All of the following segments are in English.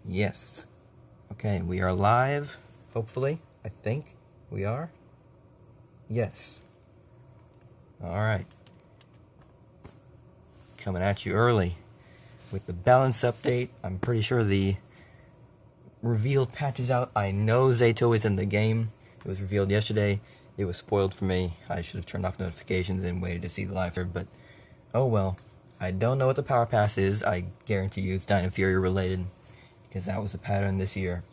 Yes. Okay, we are live, hopefully. I think we are. Yes. Alright. Coming at you early with the balance update. I'm pretty sure the revealed patch is out. I know Zayto is in the game. It was revealed yesterday. It was spoiled for me. I should have turned off notifications and waited to see the live, but oh well. I don't know what the power pass is. I guarantee you it's Dino Fury related, because that was a pattern this year.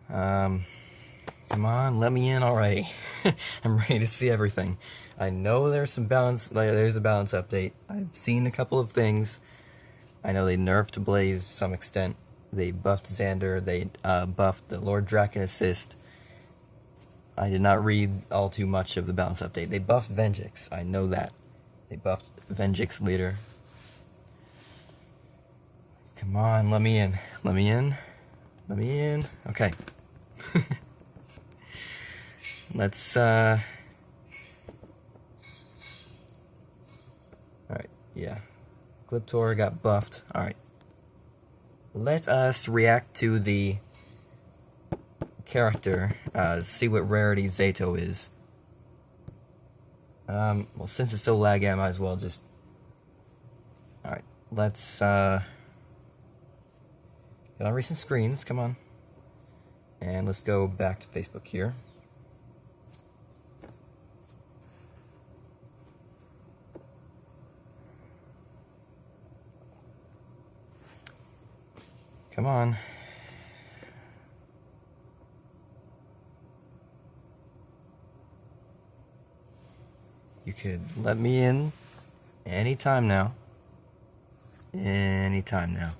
Come on, let me in already. I'm ready to see everything. I know there's some balance. There's a balance update. I've seen a couple of things. I know they nerfed Blaze to some extent. They buffed Xander. They buffed the Lord Draken assist. I did not read all too much of the balance update. They buffed Venjix. I know that. They buffed Venjix leader. Come on, let me in. Let me in. Let me in. Okay. Let's, alright, yeah. Cliptor got buffed. Alright. Let us react to the character, see what rarity Zayto is. Well, since it's so laggy, I might as well just... Alright, let's, get on recent screens, come on. And let's go back to Facebook here. Come on. You could let me in anytime now. Anytime now.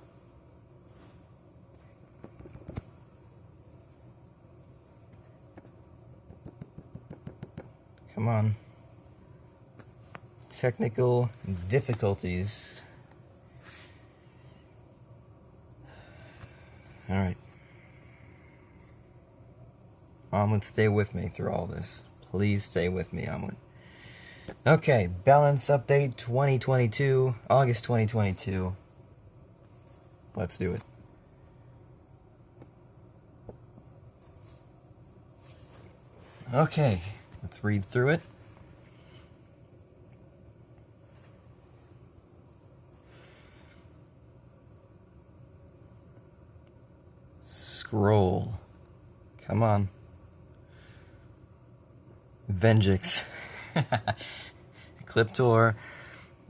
Come on. Technical difficulties. Alright. Omlet, stay with me through all this. Please stay with me, Omlet. Okay, balance update 2022, August 2022. Let's do it. Okay, let's read through it. Scroll. Come on. Venjix. Cliptor.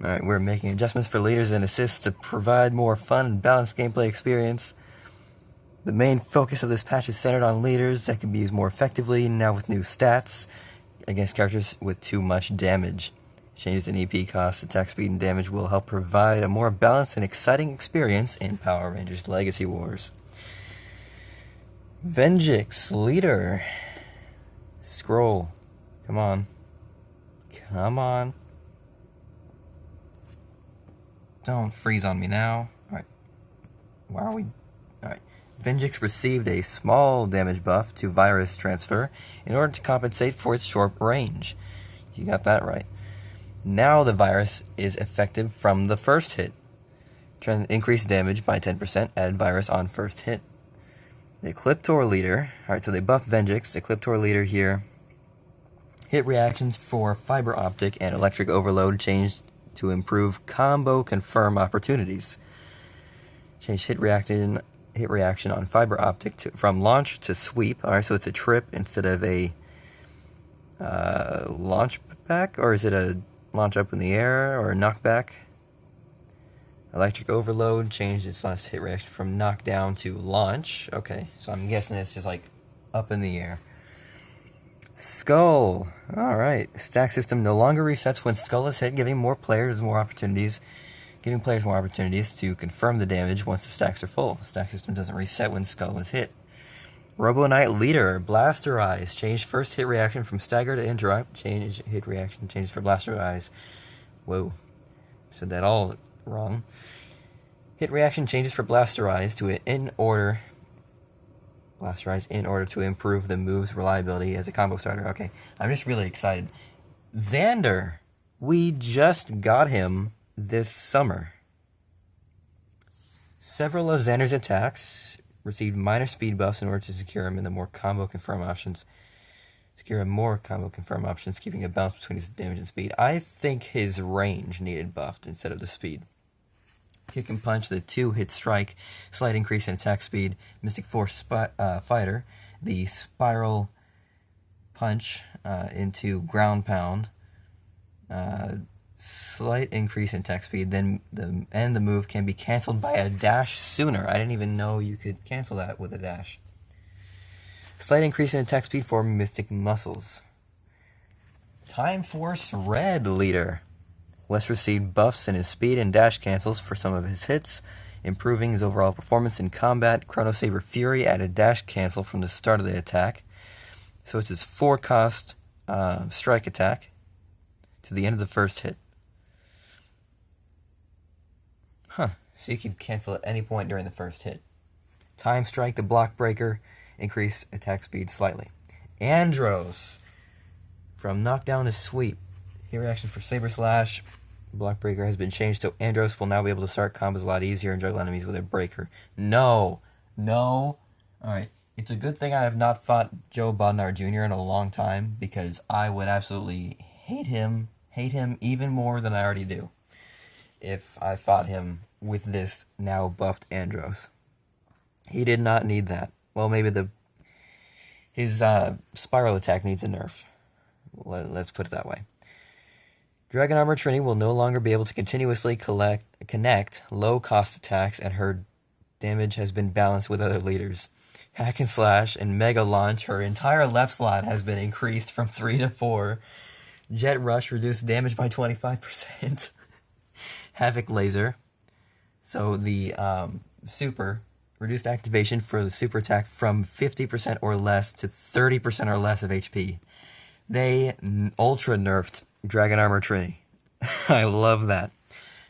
Alright, we're making adjustments for leaders and assists to provide more fun and balanced gameplay experience. The main focus of this patch is centered on leaders that can be used more effectively now with new stats against characters with too much damage. Changes in EP costs, attack speed, and damage will help provide a more balanced and exciting experience in Power Rangers Legacy Wars. Venjix, leader. Scroll. Come on. Come on. Don't freeze on me now. Alright. Why are we... Alright. Venjix received a small damage buff to virus transfer in order to compensate for its short range. You got that right. Now the virus is effective from the first hit. Increased damage by 10%, added virus on first hit. The Cliptor leader... Alright, so they buffed Venjix. The Cliptor leader here... Hit reactions for fiber optic and electric overload changed to improve combo confirm opportunities. Changed hit reaction on fiber optic from launch to sweep. Alright, so it's a trip instead of a launch back, or is it a launch up in the air or a knockback? Electric overload changed its last hit reaction from knockdown to launch. Okay, so I'm guessing it's just like up in the air. Skull. Alright. Stack system no longer resets when Skull is hit, giving players more opportunities to confirm the damage once the stacks are full. The stack system doesn't reset when Skull is hit. Robo Knight leader. Blaster Eyes. Changed first hit reaction from stagger to interrupt. Change hit reaction changes for Blaster Eyes. Whoa. Said that all wrong. Hit reaction changes for Blaster Eyes to in order to improve the move's reliability as a combo starter. Okay, I'm just really excited. Xander, we just got him this summer. Several of Xander's attacks received minor speed buffs in order to secure him in the more combo confirm options. Secure more combo confirm options, keeping a balance between his damage and speed. I think his range needed buffed instead of the speed. Kick and punch, the 2-hit strike, slight increase in attack speed. Mystic Force fighter, the spiral punch into ground pound. Slight increase in attack speed, then the move can be cancelled by a dash sooner. I didn't even know you could cancel that with a dash. Slight increase in attack speed for Mystic Muscles. Time Force Red leader. West received buffs in his speed and dash cancels for some of his hits, improving his overall performance in combat. Chrono Saber Fury added dash cancel from the start of the attack, so it's his 4-cost strike attack to the end of the first hit. So you can cancel at any point during the first hit. Time Strike, the block breaker, increased attack speed slightly. Andros, from knockdown to sweep. Hit reaction for Saber Slash. Block breaker has been changed, so Andros will now be able to start combos a lot easier and juggle enemies with a breaker. No. Alright, it's a good thing I have not fought Joe Bodnar Jr. in a long time, because I would absolutely hate him even more than I already do if I fought him with this now buffed Andros. He did not need that. Well, maybe his spiral attack needs a nerf. Let's put it that way. Dragon Armor Trini will no longer be able to continuously connect low-cost attacks, and her damage has been balanced with other leaders. Hack and Slash and Mega Launch, her entire left slot has been increased from 3 to 4. Jet Rush reduced damage by 25%. Havoc Laser. So the super reduced activation for the super attack from 50% or less to 30% or less of HP. They ultra nerfed Dragon Armor Trini. I love that.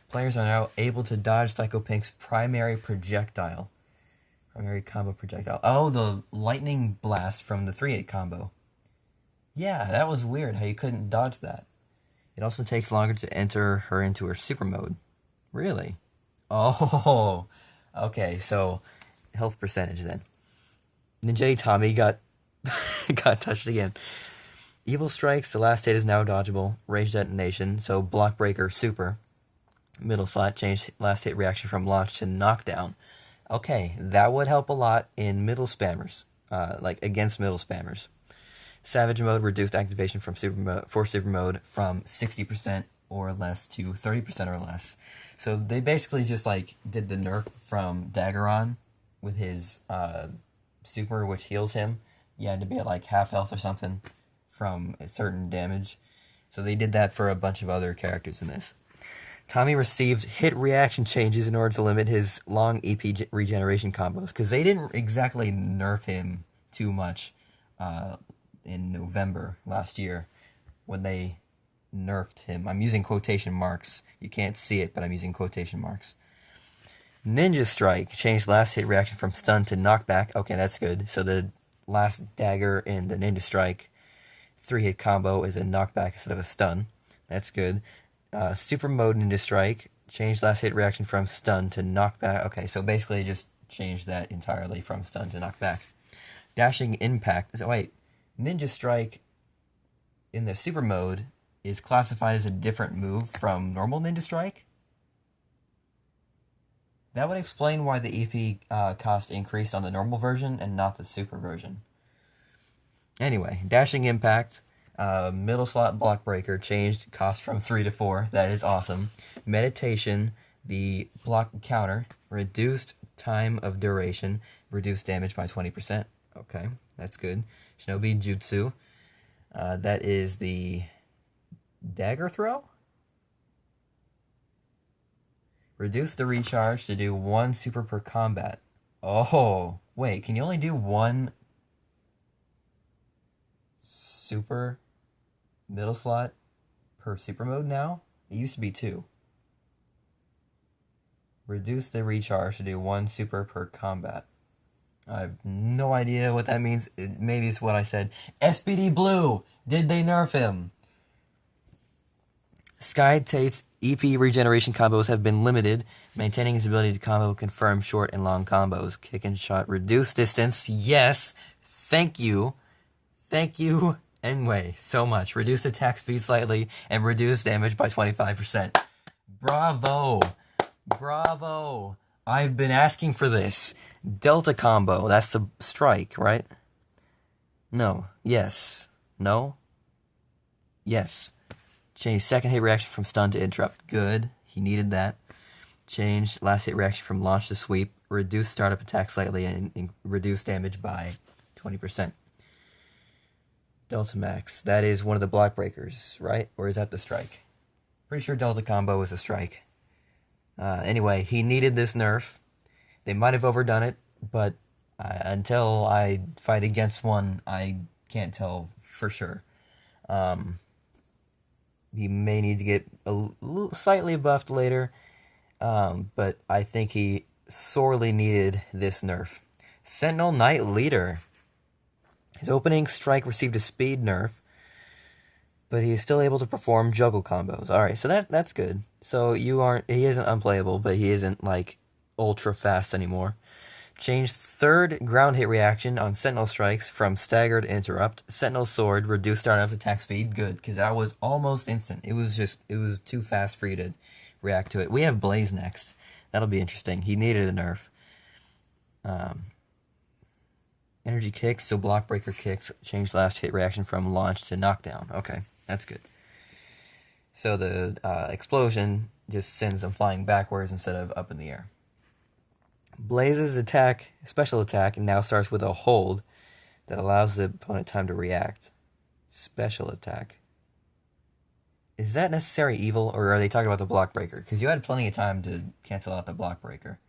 Players are now able to dodge Psycho Pink's primary projectile. Primary combo projectile. Oh, the lightning blast from the 3-8 combo. Yeah, that was weird how you couldn't dodge that. It also takes longer to enter her into her super mode. Really? Oh, okay, so health percentage then. Ninja Tommy got touched again. Evil Strikes, the last hit is now dodgeable. Range detonation, so block breaker super. Middle slot, changed last hit reaction from launch to knockdown. Okay, that would help a lot in middle spammers, like against middle spammers. Savage mode reduced activation from super mode from 60% or less to 30% or less. So they basically just like did the nerf from Daggeron with his super, which heals him. You had to be at like half health or something from a certain damage. So they did that for a bunch of other characters in this. Tommy receives hit reaction changes in order to limit his long EP regeneration combos, because they didn't exactly nerf him too much in November last year when they nerfed him. I'm using quotation marks. You can't see it, but I'm using quotation marks. Ninja Strike changed last hit reaction from stun to knockback. Okay, that's good. So the last dagger in the Ninja Strike 3-hit combo is a knockback instead of a stun. That's good. Super mode Ninja Strike changed last hit reaction from stun to knockback. Okay, so basically just changed that entirely from stun to knockback. Dashing Impact. So wait, Ninja Strike in the super mode is classified as a different move from normal Ninja Strike? That would explain why the EP cost increased on the normal version and not the super version. Anyway, Dashing Impact, middle slot block breaker changed cost from 3 to 4. That is awesome. Meditation, the block counter, reduced time of duration, reduced damage by 20%. Okay, that's good. Shinobi Jutsu, that is the dagger throw? Reduce the recharge to do 1 super per combat. Oh, wait, can you only do 1 super middle slot per super mode now? It used to be 2. Reduce the recharge to do 1 super per combat. I have no idea what that means. Maybe it's what I said. SPD Blue! Did they nerf him? Sky Tate's EP regeneration combos have been limited, maintaining his ability to combo confirm short and long combos. Kick and shot, reduce distance. Yes, thank you. Thank you, Enway, so much. Reduce attack speed slightly and reduce damage by 25%. Bravo. Bravo. I've been asking for this. Delta combo, that's the strike, right? No. Yes. No? Yes. Change second hit reaction from stun to interrupt. Good. He needed that. Change last hit reaction from launch to sweep. Reduce startup attack slightly and reduce damage by 20%. Delta Max. That is one of the block breakers, right? Or is that the strike? Pretty sure Delta combo is a strike. Anyway, he needed this nerf. They might have overdone it, but until I fight against one, I can't tell for sure. He may need to get slightly buffed later, but I think he sorely needed this nerf. Sentinel Knight Leader. His opening strike received a speed nerf, but he is still able to perform juggle combos. Alright, so that's good. So he isn't unplayable, but he isn't like ultra fast anymore. Changed third ground hit reaction on Sentinel strikes from stagger to interrupt. Sentinel sword, reduced startup attack speed. Good, because that was almost instant. It was too fast for you to react to it. We have Blaze next. That'll be interesting. He needed a nerf. Energy kicks, so block breaker kicks. Changed last hit reaction from launch to knockdown. Okay, that's good. So the explosion just sends them flying backwards instead of up in the air. Blaze's special attack, now starts with a hold that allows the opponent time to react. Special attack. Is that necessary evil, or are they talking about the block breaker? Because you had plenty of time to cancel out the block breaker.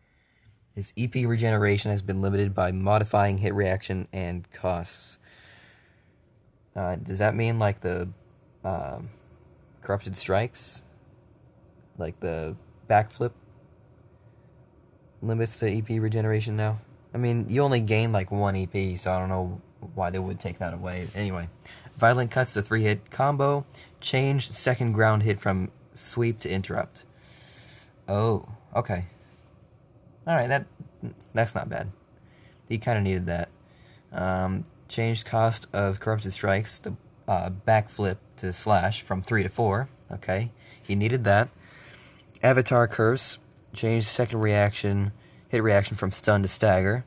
His EP regeneration has been limited by modifying hit reaction and costs. Does that mean like the corrupted strikes? Like the backflip? Limits the EP regeneration now? I mean, you only gain like 1 EP, so I don't know why they would take that away. Anyway, Violent Cuts to 3-hit combo. Change second ground hit from sweep to interrupt. Oh, okay. Alright, that's not bad. He kind of needed that. Changed cost of corrupted strikes, the backflip to slash from 3 to 4. Okay, he needed that. Avatar Curse. Change second hit reaction from stun to stagger.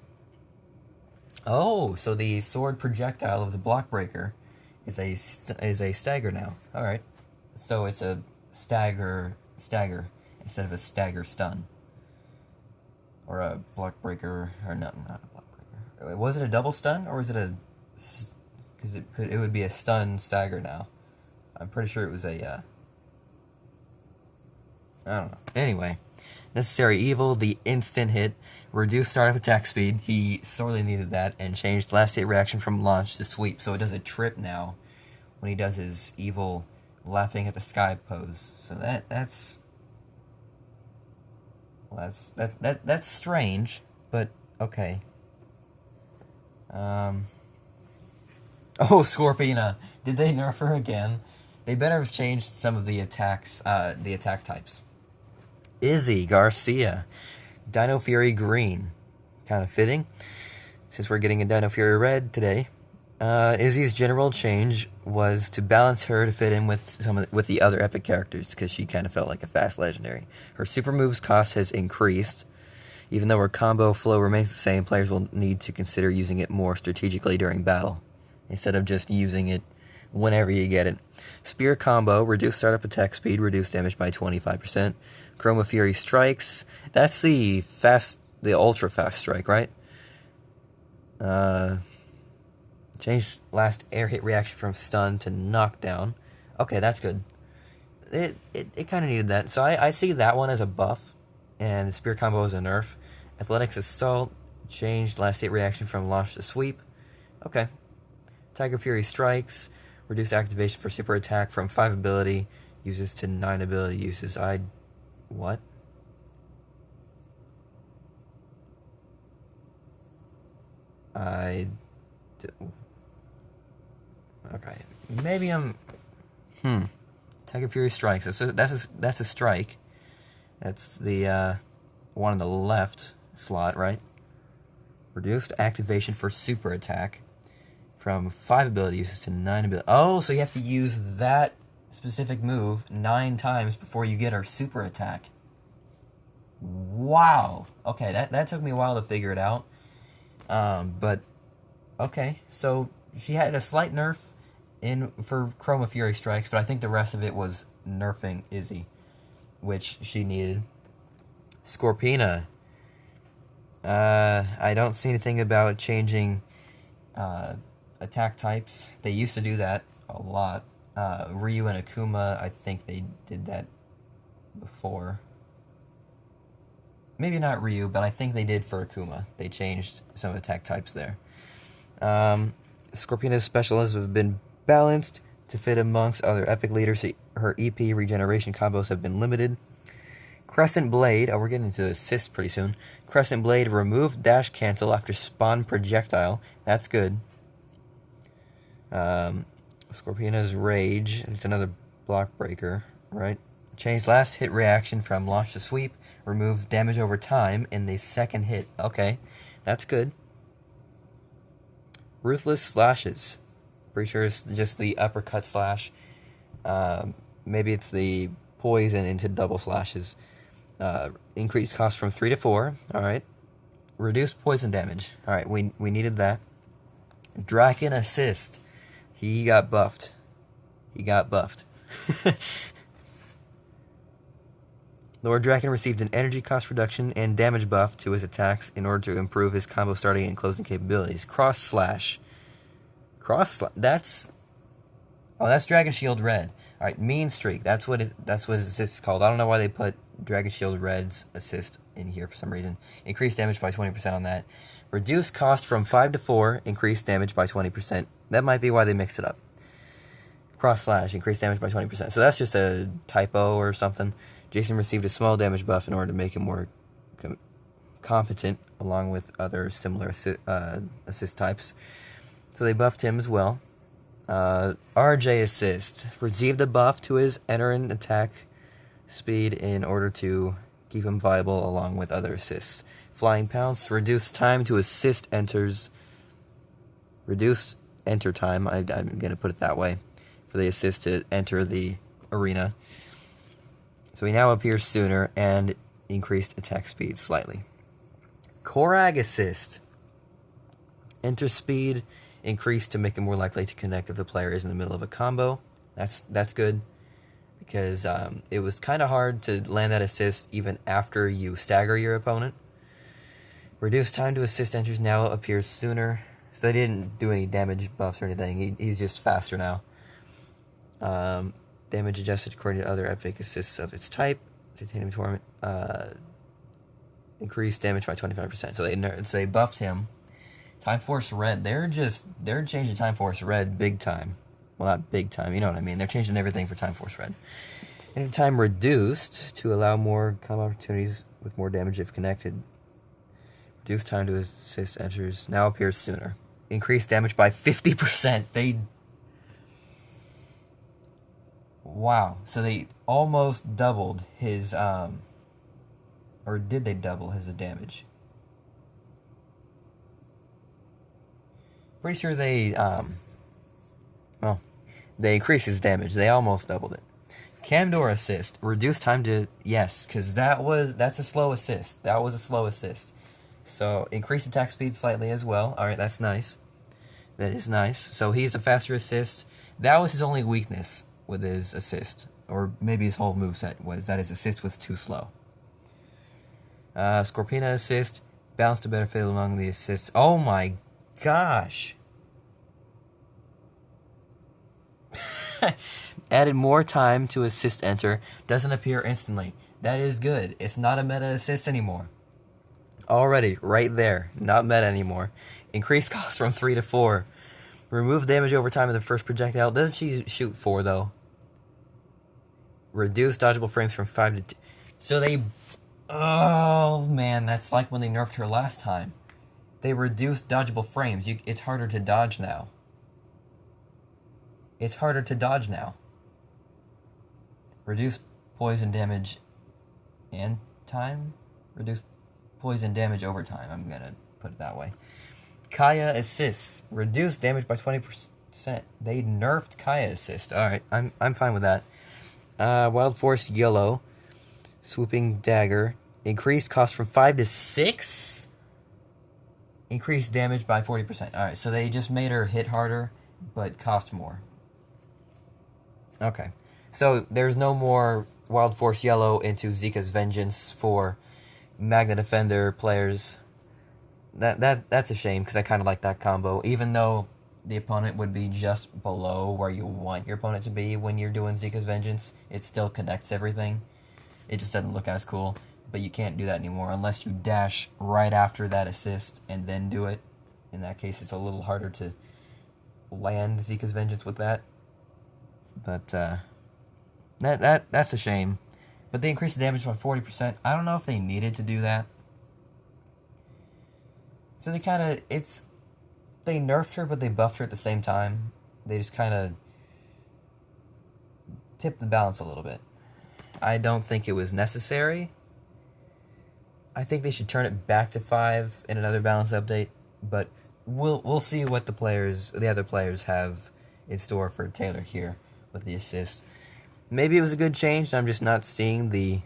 Oh, so the sword projectile of the block breaker is a stagger now. All right, so it's a stagger instead of a stagger stun, or a block breaker, or not a block breaker. Was it a double stun, or was it because it would be a stun stagger now? I'm pretty sure it was a. I don't know. Anyway. Necessary Evil, the instant hit, reduced startup attack speed, he sorely needed that, and changed last hit reaction from launch to sweep, so it does a trip now when he does his evil laughing at the sky pose. So that's strange, but okay. Oh, Scorpina, did they nerf her again? They better have changed some of the attacks, the attack types. Izzy Garcia, Dino Fury Green, kind of fitting, since we're getting a Dino Fury Red today. Izzy's general change was to balance her to fit in with with the other epic characters, because she kind of felt like a fast legendary. Her super moves cost has increased, even though her combo flow remains the same. Players will need to consider using it more strategically during battle, instead of just using it whenever you get it. Spear combo, reduced startup attack speed, reduced damage by 25%. Chroma Fury strikes, that's the ultra fast strike, right? Change last air hit reaction from stun to knockdown. Okay, that's good. It kind of needed that. So I see that one as a buff, and the spear combo as a nerf. Athletics Assault, changed last hit reaction from launch to sweep. Okay. Tiger Fury strikes, reduced activation for super attack from 5 ability uses to 9 ability uses. What? Okay. Maybe I'm... Attack of Fury strikes. That's a strike. That's the one on the left slot, right? Reduced activation for super attack from 5 ability uses to 9 ability. Oh, so you have to use that specific move 9 times before you get our super attack. Wow. Okay, that took me a while to figure it out. But okay, so she had a slight nerf for Chroma Fury strikes, but I think the rest of it was nerfing Izzy, which she needed. Scorpina. I don't see anything about changing attack types. They used to do that a lot. Ryu and Akuma, I think they did that before. Maybe not Ryu, but I think they did for Akuma. They changed some attack types there. Scorpina's specials have been balanced to fit amongst other epic leaders. Her EP regeneration combos have been limited. Crescent Blade, we're getting into assist pretty soon. Crescent Blade, remove dash cancel after spawn projectile. That's good. Scorpina's Rage, it's another block breaker, right? Change last hit reaction from launch to sweep. Remove damage over time in the second hit. Okay, that's good. Ruthless Slashes. Pretty sure it's just the uppercut slash. Maybe it's the poison into double slashes. Increased cost from 3 to 4. Alright. Reduced poison damage. Alright, we needed that. Draken Assist. He got buffed. Lord Draken received an energy cost reduction and damage buff to his attacks in order to improve his combo starting and closing capabilities. Cross Slash. That's Dragon Shield Red. Alright, Mean Streak. That's what his assist is called. I don't know why they put Dragon Shield Red's assist in here for some reason. Increased damage by 20% on that. Reduced cost from 5 to 4. Increased damage by 20%. That might be why they mixed it up. Cross Slash. Increased damage by 20%. So that's just a typo or something. Jason received a small damage buff in order to make him more competent, along with other similar assist types. So they buffed him as well. RJ Assist. Received a buff to his entering attack speed in order to keep him viable along with other assists. Flying Pounce. Reduced time to assist enters. Reduced enter time, I'm going to put it that way, for the assist to enter the arena. So he now appears sooner and increased attack speed slightly. Korag Assist. Enter speed increased to make it more likely to connect if the player is in the middle of a combo. That's good, because it was kind of hard to land that assist even after you stagger your opponent. Reduced time to assist enters now appears sooner. So they didn't do any damage buffs or anything. He's just faster now. Damage adjusted according to other epic assists of its type. Titanium Torment. Increased damage by 25%. So they buffed him. Time Force Red. They're changing Time Force Red big time. Well, not big time. You know what I mean. They're changing everything for Time Force Red. Enter time reduced to allow more combo opportunities with more damage if connected. Reduced time to assist enters now appears sooner. Increased damage by 50%. Wow. So they almost doubled his, or did they double his damage? Pretty sure they increased his damage. They almost doubled it. Camdor Assist. Reduced time to, yes, because that's a slow assist. That was a slow assist. So, increased attack speed slightly as well. Alright, that's nice. That is nice. So, he's a faster assist. That was his only weakness with his assist. Or maybe his whole moveset was that his assist was too slow. Scorpina Assist. Balance to better fit among the assists. Oh my gosh. Added more time to assist enter. Doesn't appear instantly. That is good. It's not a meta assist anymore. Already, right there. Not meta anymore. Increased cost from 3 to 4. Remove damage over time of the first projectile. Doesn't she shoot 4 though? Reduce dodgeable frames from 5 to 2. So they... Oh man, that's like when they nerfed her last time. They reduced dodgeable frames. It's harder to dodge now. It's harder to dodge now. Reduce poison damage and time? Reduce poison damage over time. I'm gonna put it that way. Kaya assists. Reduce damage by 20%. They nerfed Kaya assist. Alright, I'm fine with that. Wild Force Yellow. Swooping Dagger. Increased cost from 5 to 6? Increased damage by 40%. Alright, so they just made her hit harder, but cost more. Okay. So there's no more Wild Force Yellow into Zika's Vengeance for Magna Defender players. That's a shame, because I kind of like that combo. Even though the opponent would be just below where you want your opponent to be when you're doing Zika's Vengeance, it still connects everything. It just doesn't look as cool. But you can't do that anymore unless you dash right after that assist and then do it. In that case, it's a little harder to land Zika's Vengeance with that. But that's a shame. But they increased the damage by 40%. I don't know if they needed to do that. So they they nerfed her, but they buffed her at the same time. They just kind of tipped the balance a little bit. I don't think it was necessary. I think they should turn it back to 5 in another balance update, but we'll see what the other players have in store for Taylor here with the assist. Maybe it was a good change, and I'm just not seeing the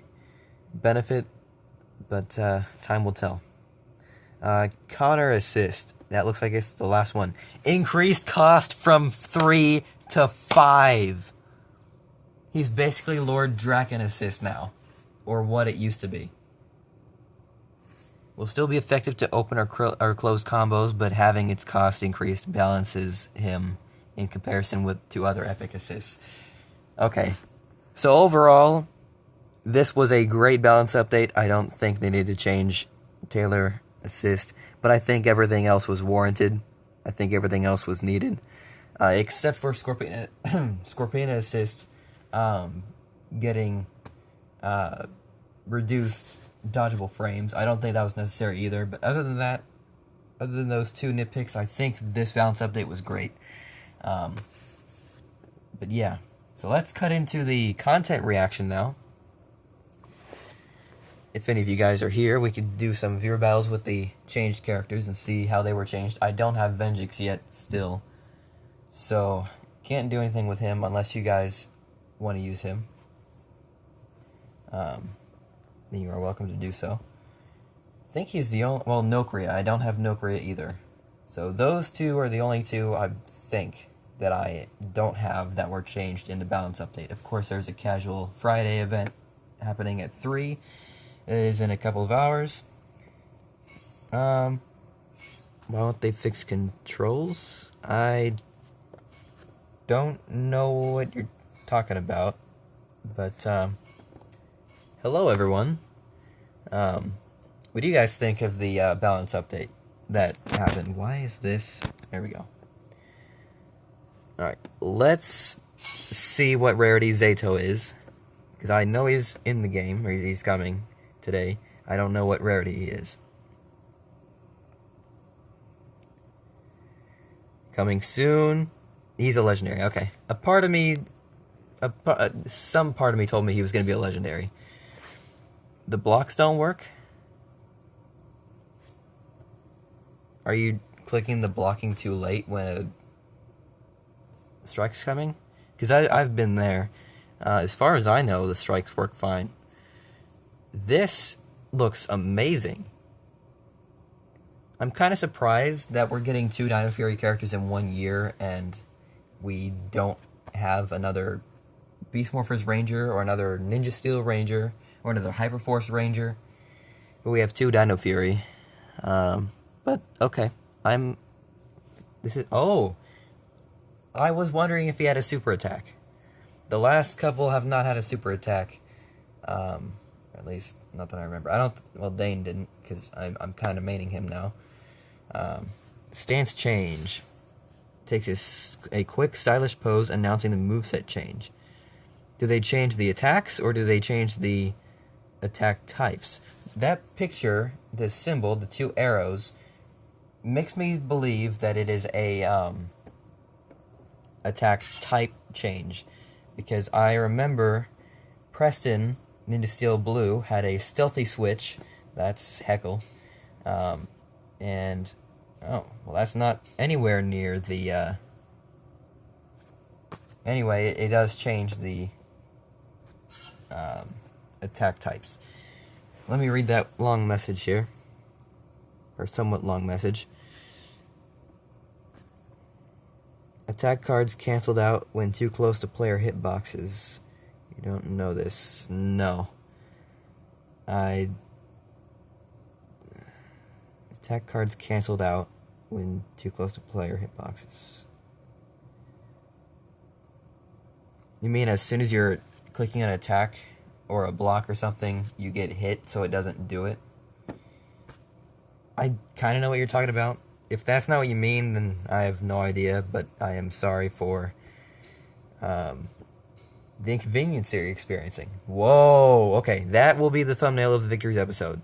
benefit, but time will tell. Connor assist. That looks like it's the last one. Increased cost from 3 to 5. He's basically Lord Draken assist now, or what it used to be. Will still be effective to open or close combos, but having its cost increased balances him in comparison to other epic assists. Okay, so overall, this was a great balance update. I don't think they need to change Taylor assist, but I think everything else was warranted. I think everything else was needed, except for Scorpiona assist getting reduced dodgeable frames. I don't think that was necessary either, but other than that, other than those two nitpicks, I think this balance update was great. But yeah, so let's cut into the content reaction now. If any of you guys are here, we could do some viewer battles with the changed characters and see how they were changed. I don't have Venjix yet still, so can't do anything with him unless you guys want to use him. Then you are welcome to do so. I think he's the only... Well, Nokria. I don't have Nokria either. So those two are the only two I think that I don't have that were changed in the balance update. Of course, there's a casual Friday event happening at 3. It is in a couple of hours. Why don't they fix controls? I don't know what you're talking about. But, hello everyone. What do you guys think of the balance update that happened? Why is this? There we go. Alright, let's see what rarity Zayto is. Because I know he's in the game, or he's coming today. I don't know what rarity he is. Coming soon. He's a legendary, okay. Some part of me told me he was going to be a legendary. The blocks don't work? Are you clicking the blocking too late when a strike's coming? Because I've been there. As far as I know, the strikes work fine. This looks amazing. I'm kind of surprised that we're getting 2 Dino Fury characters in 1 year and we don't have another Beast Morphers Ranger or another Ninja Steel Ranger or another Hyperforce Ranger. But we have 2 Dino Fury. But, okay. Oh! I was wondering if he had a super attack. The last couple have not had a super attack. At least, not that I remember. Well, Dane didn't, because I'm kind of maining him now. Stance change. Takes a quick, stylish pose announcing the moveset change. Do they change the attacks, or do they change the attack types? That picture, the symbol, the 2 arrows, makes me believe that it is a attack type change. Because I remember Preston, Ninja Steel Blue, had a stealthy switch. That's Heckle. And, oh, well, that's not anywhere near the, anyway, it does change the attack types. Let me read that long message here, or somewhat long message. Attack cards canceled out when too close to player hitboxes. You don't know this. No. Attack cards canceled out when too close to player hitboxes. You mean as soon as you're clicking an attack or a block or something, you get hit so it doesn't do it? I kind of know what you're talking about. If that's not what you mean, then I have no idea, but I am sorry for the inconvenience you're experiencing. Whoa, okay, that will be the thumbnail of the Victories episode.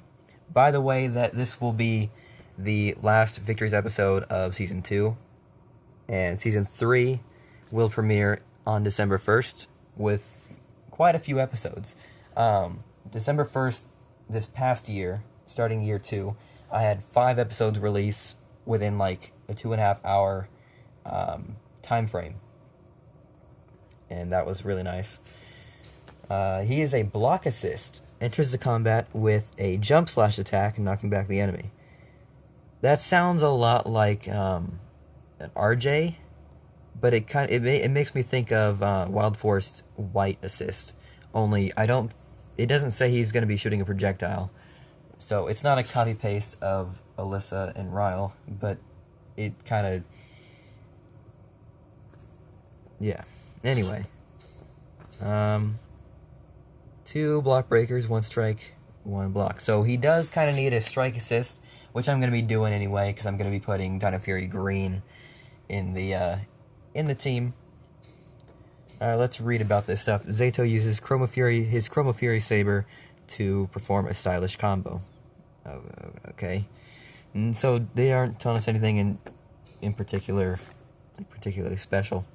By the way, that this will be the last Victories episode of Season 2, and Season 3 will premiere on December 1st with quite a few episodes. December 1st, this past year, starting year 2, I had 5 episodes release within like a 2.5 hour time frame, and that was really nice. He is a block assist, enters the combat with a jump slash attack, knocking back the enemy. That sounds a lot like an RJ, but it makes me think of Wild Forest's white assist. Only it doesn't say he's going to be shooting a projectile, so it's not a copy paste of Alyssa and Ryle, but it kind of, yeah. Anyway, 2 block breakers, 1 strike, 1 block. So he does kind of need a strike assist, which I'm going to be doing anyway, because I'm going to be putting Dino Fury Green in the team. Let's read about this stuff. Zayto uses his Chroma Fury saber to perform a stylish combo. Oh, okay. And so they aren't telling us anything in particular, like particularly special.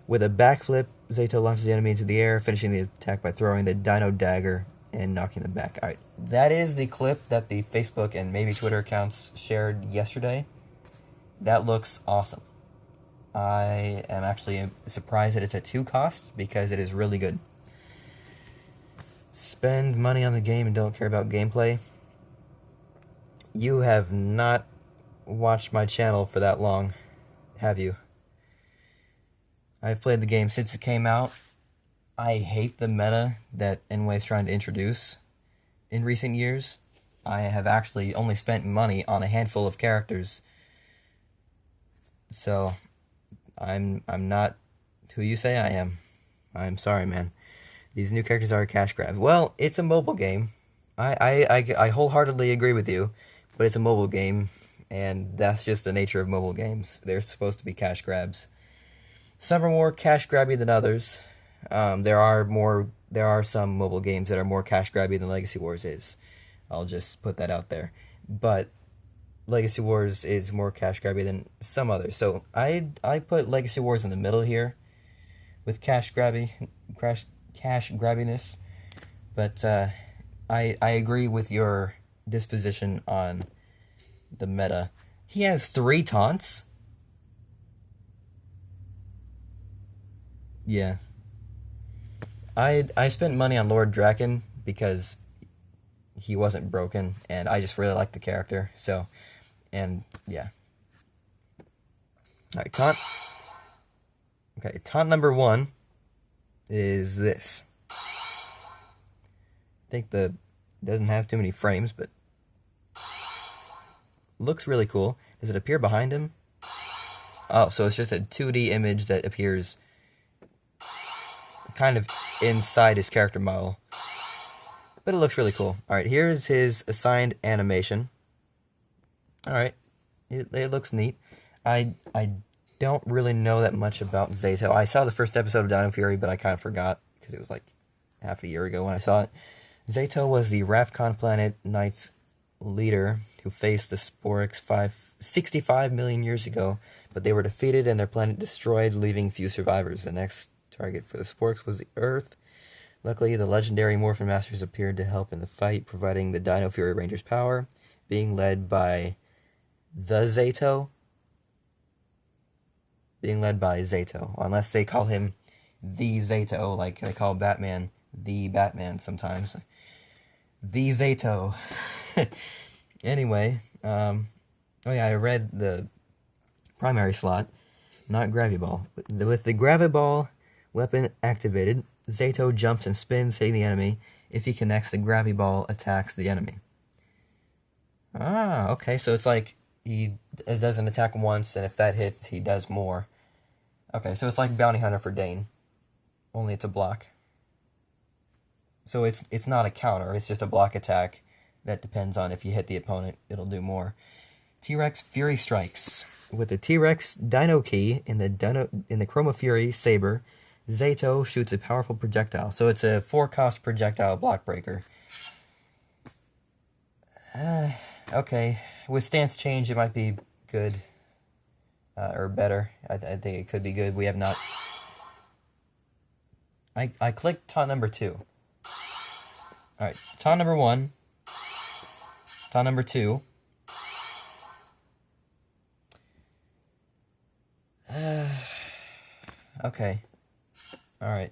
With a backflip, Zayto launches the enemy into the air, finishing the attack by throwing the Dino Dagger and knocking them back. Alright, that is the clip that the Facebook and maybe Twitter accounts shared yesterday. That looks awesome. I am actually surprised that it's at 2 costs, because it is really good. Spend money on the game and don't care about gameplay. You have not watched my channel for that long, have you? I've played the game since it came out. I hate the meta that NWA is trying to introduce in recent years. I have actually only spent money on a handful of characters. So, I'm not who you say I am. I'm sorry, man. These new characters are a cash grab. Well, it's a mobile game. I wholeheartedly agree with you. But it's a mobile game, and that's just the nature of mobile games. They're supposed to be cash grabs. Some are more cash grabby than others. There are some mobile games that are more cash grabby than Legacy Wars is. I'll just put that out there. But Legacy Wars is more cash grabby than some others. So I put Legacy Wars in the middle here with cash grabbiness. But I agree with your disposition on the meta. He has 3 taunts? Yeah. I spent money on Lord Draken because he wasn't broken, and I just really like the character, so, and, yeah. Alright, taunt. Okay, taunt number 1 is this. I think doesn't have too many frames, but looks really cool. Does it appear behind him? Oh, so it's just a 2D image that appears kind of inside his character model. But it looks really cool. Alright, here's his assigned animation. Alright, it looks neat. I don't really know that much about Zayto. I saw the first episode of Dino Fury, but I kind of forgot, because it was like half a year ago when I saw it. Zayto was the Rafcon Planet Knights leader who faced the Sporix 65 million years ago, but they were defeated and their planet destroyed, leaving few survivors. The next target for the Sporix was the Earth, Luckily, the legendary Morphin Masters appeared to help in the fight, providing the Dino Fury Rangers power, being led by the Zayto. Being led by Zayto, unless they call him the Zayto, like they call Batman the Batman sometimes. The Zayto. Anyway, oh yeah, I read the primary slot, not Gravity Ball. With the Gravity Ball weapon activated, Zayto jumps and spins, hitting the enemy. If he connects, the Gravity Ball attacks the enemy. Ah, okay, so it's like he does an attack once, and if that hits, he does more. Okay, so it's like Bounty Hunter for Dane, only it's a block. So it's not a counter, it's just a block attack that depends on if you hit the opponent, it'll do more. T-Rex Fury Strikes. With the T-Rex Dino Key in the Chroma Fury Saber, Zayto shoots a powerful projectile. So it's a 4-cost projectile block breaker. Okay, with stance change it might be good, or better. I think it could be good. We have not... I clicked taunt number 2. Alright, taunt number 1. Taunt number 2. Okay. Alright.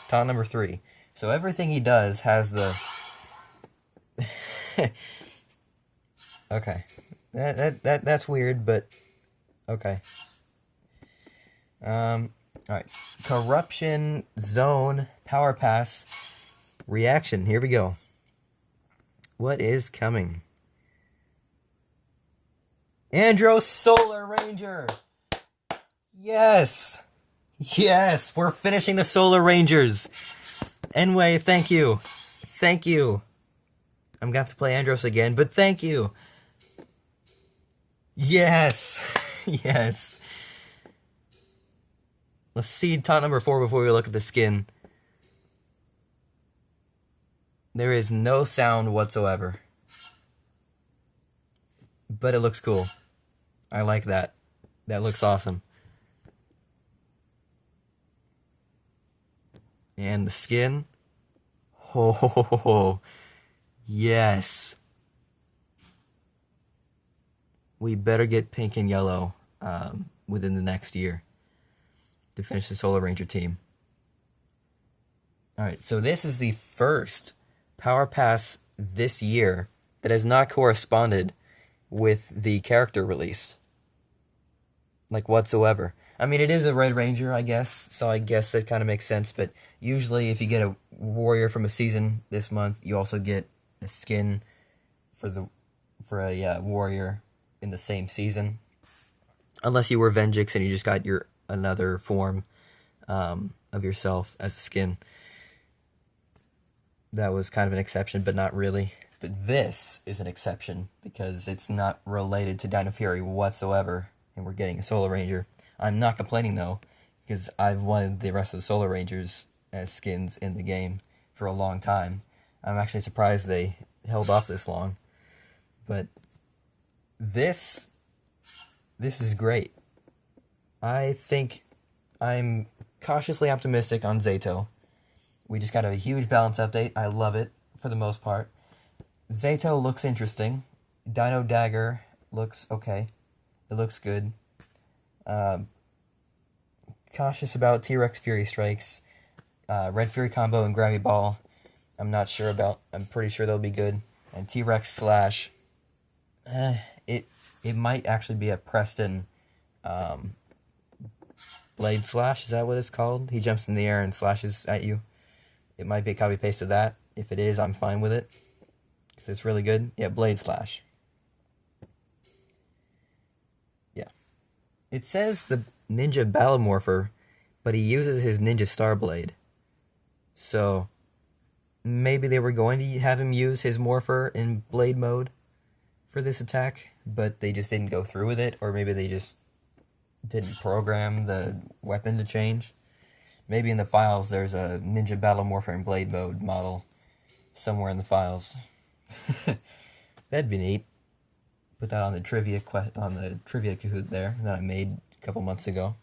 Taunt number 3. So everything he does has the... Okay. That's weird, but... Okay. Alright. Corruption Zone Power Pass Reaction. Here we go. What is coming? Andros Solar Ranger! Yes! Yes! We're finishing the Solar Rangers! Anyway, thank you. Thank you. I'm gonna have to play Andros again, but thank you! Yes! Yes! Let's see taunt number 4 before we look at the skin. There is no sound whatsoever. But it looks cool. I like that. That looks awesome. And the skin. Oh, yes. We better get pink and yellow within the next year to finish the Solar Ranger team. Alright, so this is the first Power Pass this year that has not corresponded with the character release. Like, whatsoever. I mean, it is a Red Ranger, I guess, so I guess that kind of makes sense, but usually if you get a warrior from a season this month, you also get a skin for a warrior in the same season. Unless you were Venjix and you just got your another form of yourself as a skin. That was kind of an exception, but not really. But this is an exception, because it's not related to Dino Fury whatsoever, and we're getting a Solar Ranger. I'm not complaining, though, because I've wanted the rest of the Solar Rangers as skins in the game for a long time. I'm actually surprised they held off this long. But this is great. I think I'm cautiously optimistic on Zayto. We just got a huge balance update. I love it, for the most part. Zayto looks interesting. Dino Dagger looks okay. It looks good. Cautious about T-Rex Fury Strikes. Red Fury Combo and Gravity Ball, I'm not sure about. I'm pretty sure they'll be good. And T-Rex Slash, it might actually be a Preston Blade Slash, is that what it's called? He jumps in the air and slashes at you. It might be a copy-paste of that. If it is, I'm fine with it. Because it's really good. Yeah, Blade Slash. Yeah. It says the Ninja Battle Morpher, but he uses his Ninja Star Blade. So, maybe they were going to have him use his Morpher in Blade mode for this attack, but they just didn't go through with it, or maybe they just didn't program the weapon to change. Maybe in the files there's a Ninja Battle Morpher in Blade mode model somewhere in the files. That'd be neat. Put that on the trivia Kahoot there that I made a couple months ago.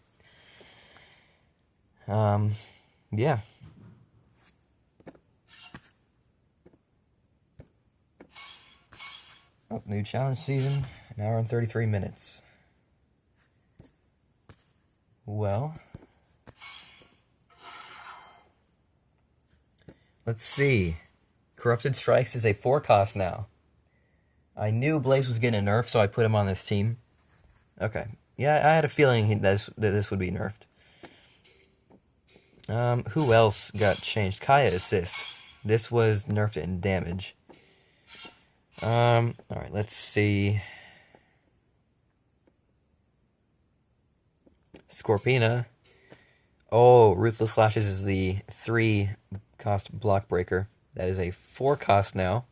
Yeah. Oh, new challenge season, an hour and 33 minutes. Well, let's see. Corrupted Strikes is a 4 cost now. I knew Blaze was getting a nerf, so I put him on this team. Okay. Yeah, I had a feeling that this would be nerfed. Who else got changed? Kaya Assist. This was nerfed in damage. Alright, let's see. Scorpina. Oh, Ruthless Lashes is the 3 cost block breaker. That is a 4 cost now.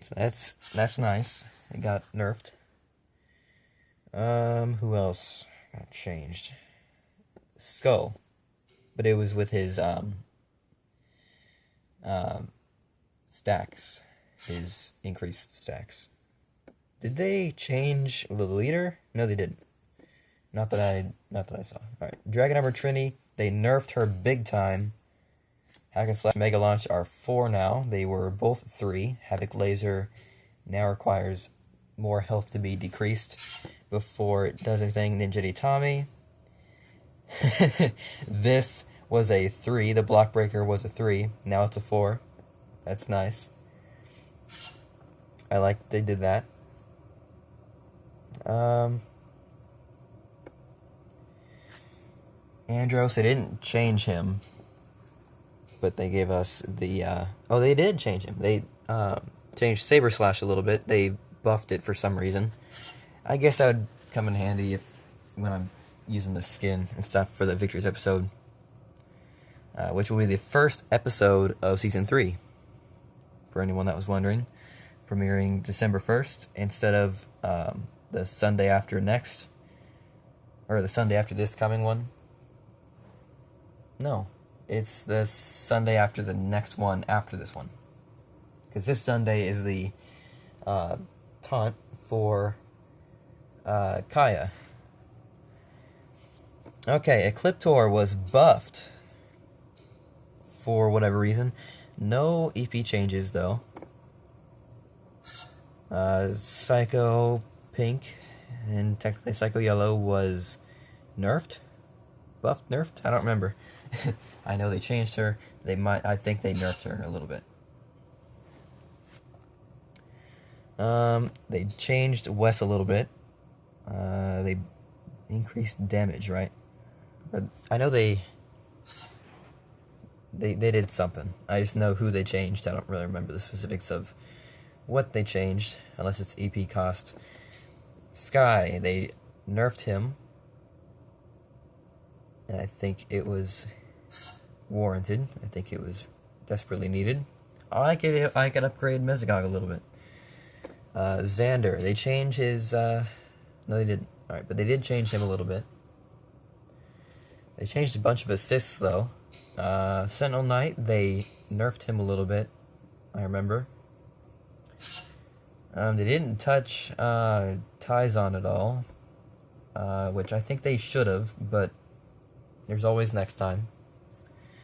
So that's nice. It got nerfed. Who else got changed? Skull. But it was with his stacks. His increased stacks. Did they change the leader? No, they didn't. Not that I saw. Alright. Dragon Armor Trini, they nerfed her big time. Hack and Slash Mega Launch are 4 now. They were both 3. Havoc Laser now requires more health to be decreased before it does anything. Ninja Tommy. This was a 3. The Block Breaker was a 3. Now it's a 4. That's nice. I like they did that. Andros, they didn't change him, but they gave us the, oh, they did change him. They, changed Saber Slash a little bit. They buffed it for some reason. I guess that would come in handy when I'm using the skin and stuff for the Victories episode, which will be the first episode of Season 3, for anyone that was wondering, premiering December 1st, instead of, the Sunday after next, or the Sunday after this coming one. No, it's the Sunday after the next one after this one. Because this Sunday is the taunt for Kaya. Okay, Ecliptor was buffed for whatever reason. No EP changes, though. Psycho Pink and technically Psycho Yellow was nerfed? Buffed? Nerfed? I don't remember. I know they changed her. I think they nerfed her a little bit. They changed Wes a little bit. They increased damage, right? But I know they did something. I just know who they changed. I don't really remember the specifics of what they changed, unless it's EP cost. Sky, they nerfed him, and I think it was warranted. I think it was desperately needed. I could upgrade Mesogog a little bit. Xander, they changed his, no they didn't. Alright, but they did change him a little bit. They changed a bunch of assists, though. Sentinel Knight, they nerfed him a little bit, I remember. They didn't touch Tyzon at all, which I think they should have, but there's always next time.